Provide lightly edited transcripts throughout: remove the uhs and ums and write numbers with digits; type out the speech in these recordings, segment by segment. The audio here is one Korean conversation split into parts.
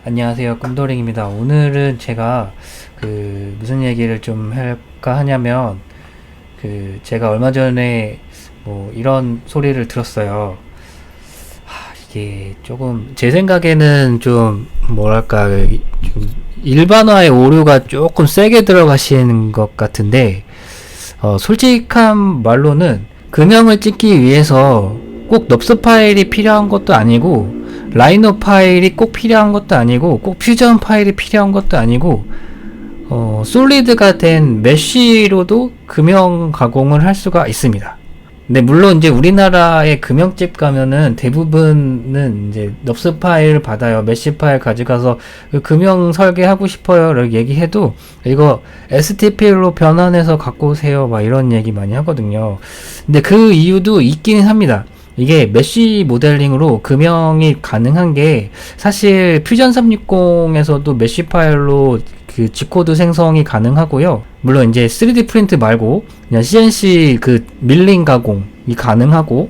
안녕하세요, 꿈도링입니다. 오늘은 제가 무슨 얘기를 좀 할까 하냐면 제가 얼마 전에 이런 소리를 들었어요. 이게 조금 제 생각에는 좀 뭐랄까 좀 일반화의 오류가 조금 세게 들어가시는 것 같은데, 솔직한 말로는 금형을 찍기 위해서 꼭 넙스 파일이 필요한 것도 아니고, 라이노 파일이 꼭 필요한 것도 아니고, 꼭 퓨전 파일이 필요한 것도 아니고, 솔리드가 된 메쉬로도 금형 가공을 할 수가 있습니다. 근데 물론 이제 우리나라의 금형집 가면은 대부분은 이제 넙스 파일 받아요. 메쉬 파일 가져가서 금형 설계하고 싶어요 라고 얘기해도 이거 STP로 변환해서 갖고 오세요 막 이런 얘기 많이 하거든요. 근데 그 이유도 있기는 합니다. 이게 메쉬 모델링으로 금형이 가능한 게 사실 퓨전 360에서도 메쉬 파일로 G코드 생성이 가능하고요. 물론 이제 3D 프린트 말고 그냥 CNC 밀링 가공이 가능하고,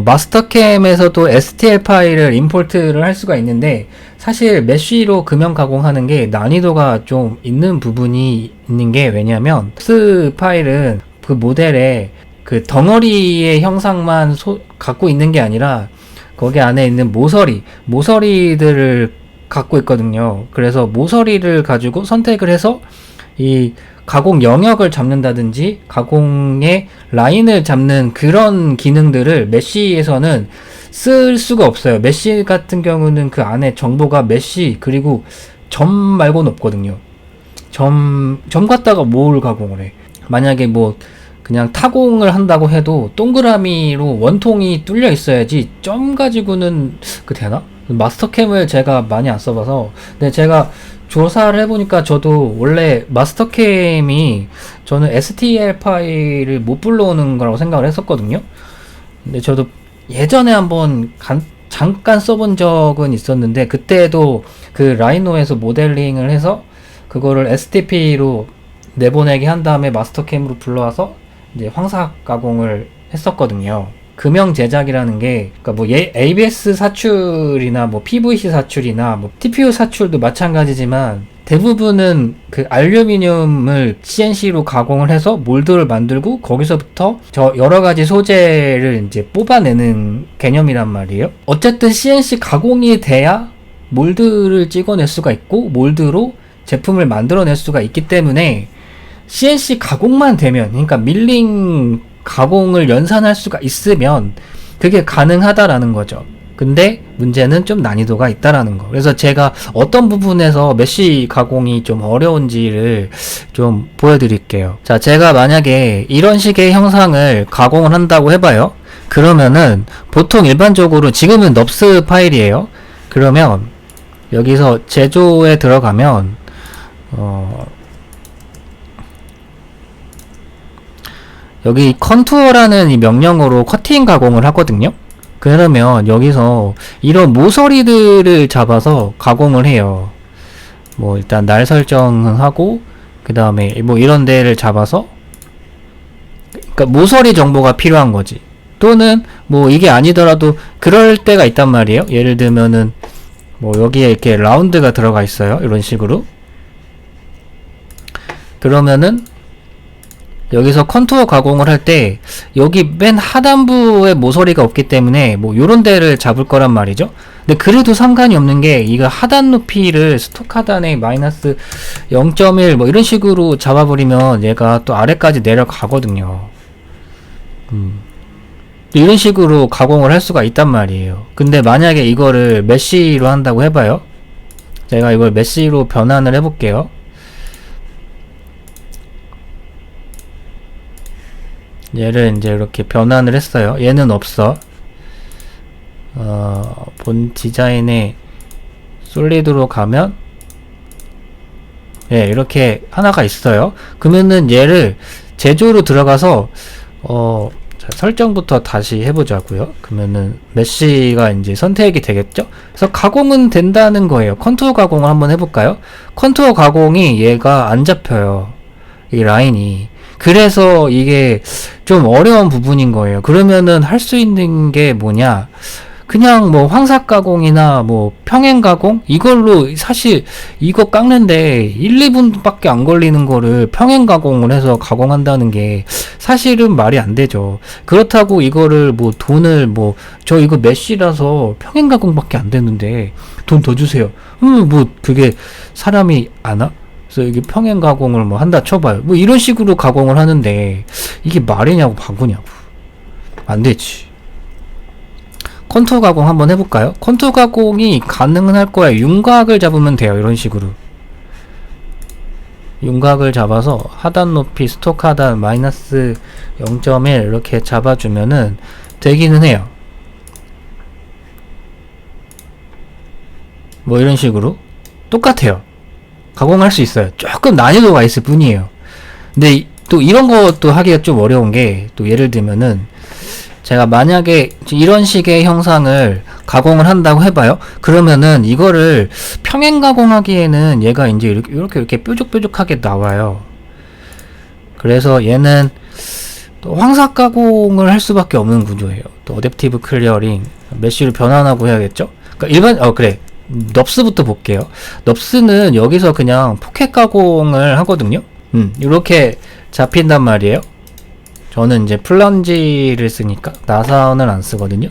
마스터캠에서도 STL 파일을 임포트를 할 수가 있는데, 사실 메쉬로 금형 가공하는 게 난이도가 좀 있는 부분이 있는 게, 왜냐면 스 파일은 그 모델에 덩어리의 형상만 갖고 있는 게 아니라 거기 안에 있는 모서리들을 갖고 있거든요. 그래서 모서리를 가지고 선택을 해서 이 가공 영역을 잡는다든지 가공의 라인을 잡는 그런 기능들을 메쉬에서는 쓸 수가 없어요. 메쉬 같은 경우는 그 안에 정보가 메쉬 그리고 점 말고는 없거든요. 점 갖다가 뭘 가공을 해. 만약에 그냥 타공을 한다고 해도 동그라미로 원통이 뚫려 있어야지 점 가지고는 되나? 마스터캠을 제가 많이 안 써봐서. 근데 제가 조사를 해보니까 저도 원래 마스터캠이 저는 STL 파일을 못 불러오는 거라고 생각을 했었거든요. 근데 저도 예전에 한번 잠깐 써본 적은 있었는데, 그때도 라이노에서 모델링을 해서 그거를 STP로 내보내게 한 다음에 마스터캠으로 불러와서 이제 황삭 가공을 했었거든요. 금형 제작이라는 게, ABS 사출이나 PVC 사출이나 TPU 사출도 마찬가지지만, 대부분은 알루미늄을 CNC로 가공을 해서 몰드를 만들고 거기서부터 여러 가지 소재를 이제 뽑아내는 개념이란 말이에요. 어쨌든 CNC 가공이 돼야 몰드를 찍어낼 수가 있고 몰드로 제품을 만들어낼 수가 있기 때문에, CNC 가공만 되면, 그러니까 밀링 가공을 연산할 수가 있으면 그게 가능하다라는 거죠. 근데 문제는 좀 난이도가 있다라는 거. 그래서 제가 어떤 부분에서 메쉬 가공이 좀 어려운지를 좀 보여드릴게요. 자, 제가 만약에 이런 식의 형상을 가공을 한다고 해봐요. 그러면은 보통 일반적으로 지금은 넙스 파일이에요. 그러면 여기서 제조에 들어가면 여기 컨투어라는 이 명령어로 커팅 가공을 하거든요. 그러면 여기서 이런 모서리들을 잡아서 가공을 해요. 일단 날 설정하고, 그 다음에 이런 데를 잡아서, 그러니까 모서리 정보가 필요한 거지. 또는 이게 아니더라도 그럴 때가 있단 말이에요. 예를 들면은 여기에 이렇게 라운드가 들어가 있어요. 이런 식으로. 그러면은 여기서 컨투어 가공을 할 때 여기 맨 하단부에 모서리가 없기 때문에 요런 데를 잡을 거란 말이죠. 근데 그래도 상관이 없는 게, 이거 하단 높이를 스톡 하단에 마이너스 0.1 이런 식으로 잡아버리면 얘가 또 아래까지 내려가거든요. 이런 식으로 가공을 할 수가 있단 말이에요. 근데 만약에 이거를 메쉬로 한다고 해봐요. 제가 이걸 메쉬로 변환을 해볼게요. 얘를 이제 이렇게 변환을 했어요. 얘는 없어. 본 디자인에 솔리드로 가면 이렇게 하나가 있어요. 그러면은 얘를 제조로 들어가서 자, 설정부터 다시 해보자고요. 그러면은 메쉬가 이제 선택이 되겠죠. 그래서 가공은 된다는 거예요. 컨투어 가공을 한번 해볼까요? 컨투어 가공이 얘가 안 잡혀요. 이 라인이. 그래서 이게 좀 어려운 부분인 거예요. 그러면은 할 수 있는 게 뭐냐, 그냥 뭐 황사 가공이나 뭐 평행 가공 이걸로 사실 이거 깎는데 1, 2분밖에 안 걸리는 거를 평행 가공을 해서 가공한다는 게 사실은 말이 안 되죠. 그렇다고 이거를 뭐 돈을 뭐 저 이거 메쉬라서 평행 가공밖에 안 되는데 돈 더 주세요. 뭐 그게 사람이 아나? 그래서 이게 평행 가공을 뭐 한다 쳐봐요. 뭐 이런 식으로 가공을 하는데 이게 말이냐고 바꾸냐고. 안 되지. 컨투어 가공 한번 해볼까요? 컨투어 가공이 가능은 할 거야. 윤곽을 잡으면 돼요. 이런 식으로. 윤곽을 잡아서 하단 높이 스톡 하단 마이너스 0.1 이렇게 잡아주면은 되기는 해요. 뭐 이런 식으로. 똑같아요. 가공할 수 있어요. 조금 난이도가 있을 뿐이에요. 근데 또 이런 것도 하기가 좀 어려운 게 또 예를 들면은 제가 만약에 이런 식의 형상을 가공을 한다고 해봐요. 그러면은 이거를 평행 가공하기에는 얘가 이제 이렇게 뾰족뾰족하게 나와요. 그래서 얘는 또 황사 가공을 할 수밖에 없는 구조예요. 또 어댑티브 클리어링, 메쉬를 변환하고 해야겠죠? 그러니까 그래. 넙스부터 볼게요. 넙스는 여기서 그냥 포켓 가공을 하거든요. 이렇게 잡힌단 말이에요. 저는 이제 플런지를 쓰니까 나사원을 안 쓰거든요.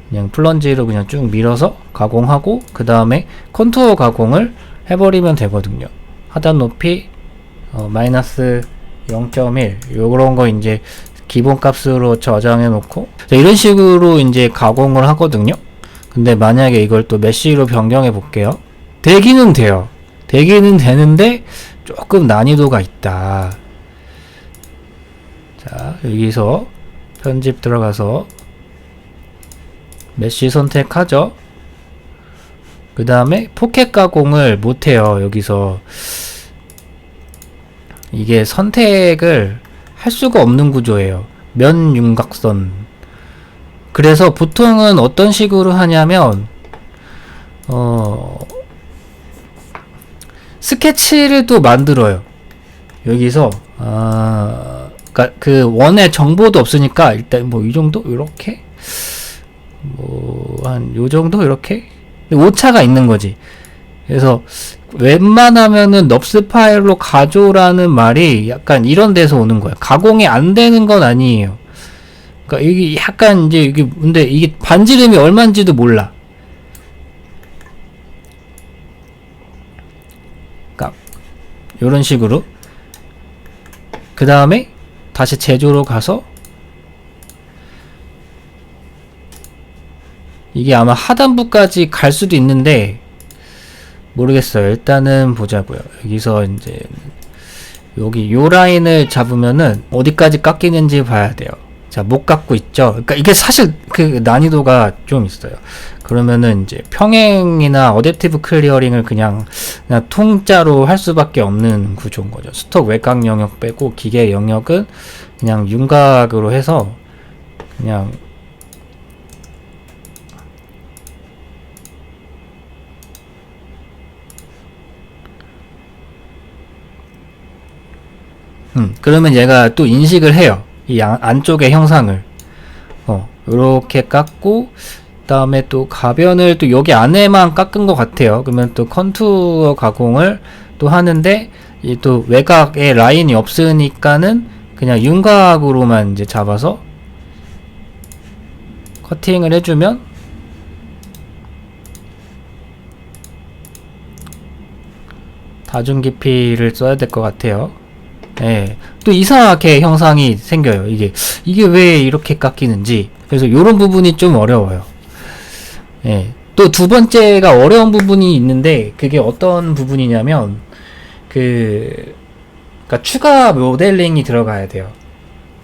그냥 플런지로 그냥 쭉 밀어서 가공하고 그 다음에 컨투어 가공을 해버리면 되거든요. 하단 높이 마이너스 0.1 요런 거 이제 기본값으로 저장해 놓고 이런 식으로 이제 가공을 하거든요. 근데 만약에 이걸 또 메쉬로 변경해 볼게요. 되기는 돼요. 되기는 되는데 조금 난이도가 있다. 자, 여기서 편집 들어가서 메쉬 선택하죠. 그 다음에 포켓 가공을 못해요. 여기서 이게 선택을 할 수가 없는 구조예요. 면 윤곽선. 그래서 보통은 어떤 식으로 하냐면 스케치를 또 만들어요. 여기서 그러니까 그 원의 정보도 없으니까 일단 뭐 이 정도 이렇게 뭐 한 요 정도 이렇게 오차가 있는 거지. 그래서 웬만하면은 넙스 파일로 가져오라는 말이 약간 이런 데서 오는 거야. 가공이 안 되는 건 아니에요. 그러니까 이게 약간 이제 이게 근데 이게 반지름이 얼마인지도 몰라. 그러니까 이런 식으로 그 다음에 다시 제조로 가서 이게 아마 하단부까지 갈 수도 있는데 모르겠어요. 일단은 보자고요. 여기서 이제 여기 요 라인을 잡으면은 어디까지 깎이는지 봐야 돼요. 자, 못 깎고 있죠. 그러니까 이게 사실 그 난이도가 좀 있어요. 그러면은 이제 평행이나 어댑티브 클리어링을 그냥 통짜로 할 수밖에 없는 구조인 거죠. 스톡 외곽 영역 빼고 기계 영역은 그냥 윤곽으로 해서 그냥 그러면 얘가 또 인식을 해요. 이 안쪽의 형상을 요렇게 깎고 다음에 또 가변을 또 여기 안에만 깎은 것 같아요. 그러면 또 컨투어 가공을 또 하는데 이 또 외곽에 라인이 없으니까는 그냥 윤곽으로만 이제 잡아서 커팅을 해주면 다중 깊이를 써야 될 것 같아요. 예, 또 이상하게 형상이 생겨요. 이게 왜 이렇게 깎이는지. 그래서 요런 부분이 좀 어려워요. 예, 또 두 번째가 어려운 부분이 있는데 그게 어떤 부분이냐면 그러니까 추가 모델링이 들어가야 돼요.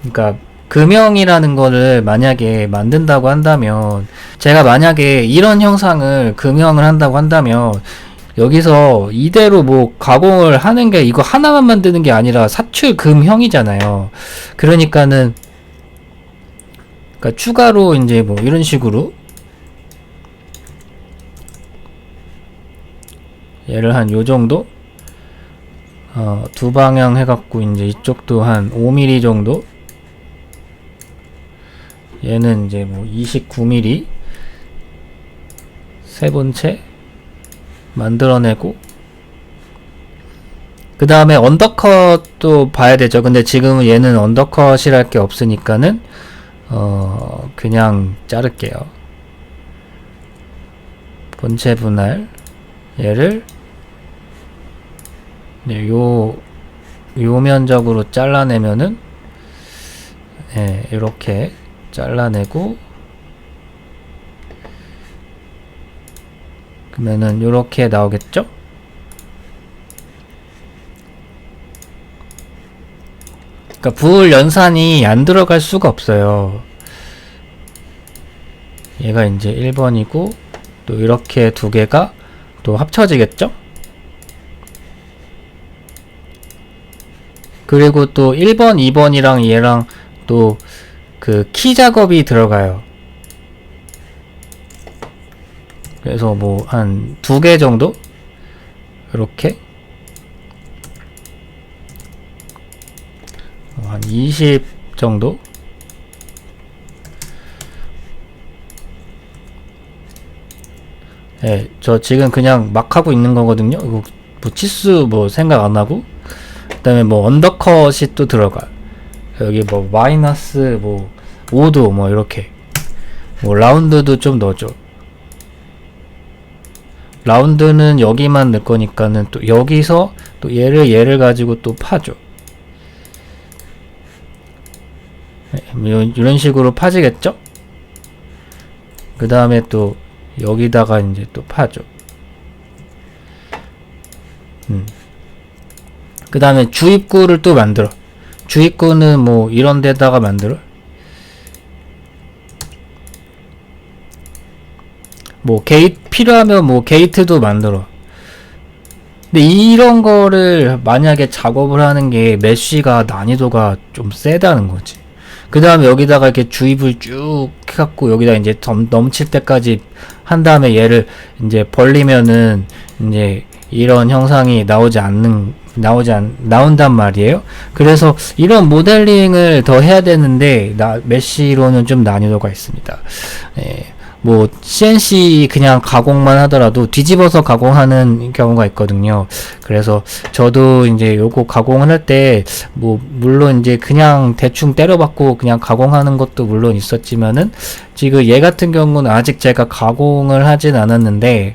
그러니까 금형이라는 거를 만약에 만든다고 한다면 제가 만약에 이런 형상을 금형을 한다고 한다면 여기서 이대로 뭐 가공을 하는 게 이거 하나만 만드는 게 아니라 사출 금형이잖아요. 그러니까 추가로 이제 뭐 이런 식으로 얘를 한 요 정도 두 방향 해갖고 이제 이쪽도 한 5mm 정도 얘는 이제 뭐 29mm 세 본체 만들어내고, 그 다음에 언더컷도 봐야 되죠. 근데 지금은 얘는 언더컷이랄 게 없으니까는 그냥 자를게요. 본체 분할 얘를 네, 요 면적으로 잘라내면은 네, 이렇게 잘라내고, 그러면은 요렇게 나오겠죠? 그러니까 불 연산이 안 들어갈 수가 없어요. 얘가 이제 1번이고 또 이렇게 두 개가 또 합쳐지겠죠? 그리고 또 1번, 2번이랑 얘랑 또 그 키 작업이 들어가요. 그래서 뭐 한 두 개 정도? 이렇게 한 20 정도? 네, 저 지금 그냥 막 하고 있는 거거든요. 이거 뭐 치수 뭐 생각 안 하고. 그 다음에 뭐 언더컷이 또 들어가. 여기 뭐 마이너스 뭐 5도 뭐 이렇게. 뭐 라운드도 좀 넣어줘. 라운드는 여기만 넣을 거니까는 또 여기서 또 얘를 가지고 또 파줘. 네, 이런 식으로 파지겠죠? 그 다음에 또 여기다가 이제 또 파줘. 그 다음에 주입구를 또 만들어. 주입구는 뭐 이런 데다가 만들어. 뭐 필요하면 뭐 게이트도 만들어. 근데 이런 거를 만약에 작업을 하는 게 메쉬가 난이도가 좀 세다는 거지. 그 다음에 여기다가 이렇게 주입을 쭉 해갖고 여기다 이제 넘칠 때까지 한 다음에 얘를 이제 벌리면은 이제 이런 형상이 나온단 말이에요. 그래서 이런 모델링을 더 해야 되는데 메쉬로는 좀 난이도가 있습니다. 예. 뭐 CNC 그냥 가공만 하더라도 뒤집어서 가공하는 경우가 있거든요. 그래서 저도 이제 요거 가공을 할 때 뭐 물론 이제 그냥 대충 때려박고 그냥 가공하는 것도 물론 있었지만은 지금 얘 같은 경우는 아직 제가 가공을 하진 않았는데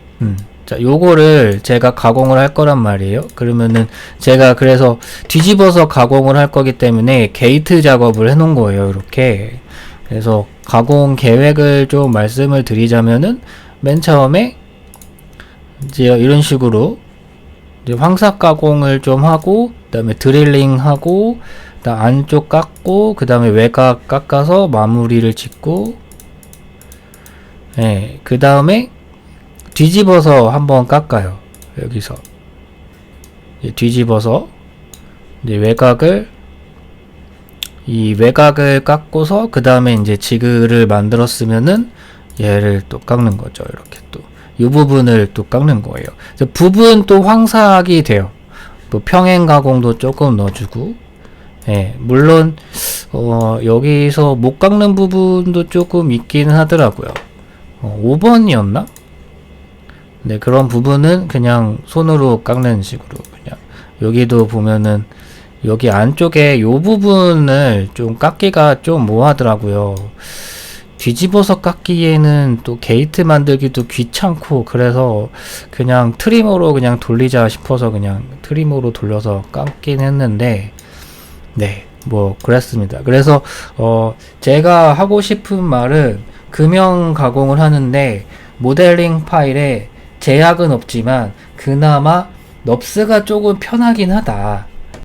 자, 요거를 제가 가공을 할 거란 말이에요. 그러면은 제가 그래서 뒤집어서 가공을 할 거기 때문에 게이트 작업을 해 놓은 거예요. 이렇게. 그래서 가공 계획을 좀 말씀을 드리자면은 맨 처음에 이제 이런 식으로 이제 황삭 가공을 좀 하고, 그 다음에 드릴링 하고, 그다음 안쪽 깎고, 그 다음에 외곽 깎아서 마무리를 짓고, 예, 그 다음에 뒤집어서 한번 깎아요. 여기서 뒤집어서 이제 외곽을 깎고서 그 다음에 이제 지그를 만들었으면은 얘를 또 깎는 거죠. 이렇게 또 이 부분을 또 깎는 거예요. 그래서 부분 또 황삭이 돼요. 뭐 평행 가공도 조금 넣어주고, 예, 물론 여기서 못 깎는 부분도 조금 있기는 하더라고요. 5번이었나? 네, 그런 부분은 그냥 손으로 깎는 식으로 그냥. 여기도 보면은 여기 안쪽에 요 부분을 좀 깎기가 좀 뭐하더라고요. 뒤집어서 깎기에는 또 게이트 만들기도 귀찮고, 그래서 그냥 트리머로 그냥 돌리자 싶어서 그냥 트리머로 돌려서 깎긴 했는데, 네, 뭐 그랬습니다. 그래서 제가 하고 싶은 말은 금형 가공을 하는데 모델링 파일에 제약은 없지만 그나마 넙스가 조금 편하긴 하다.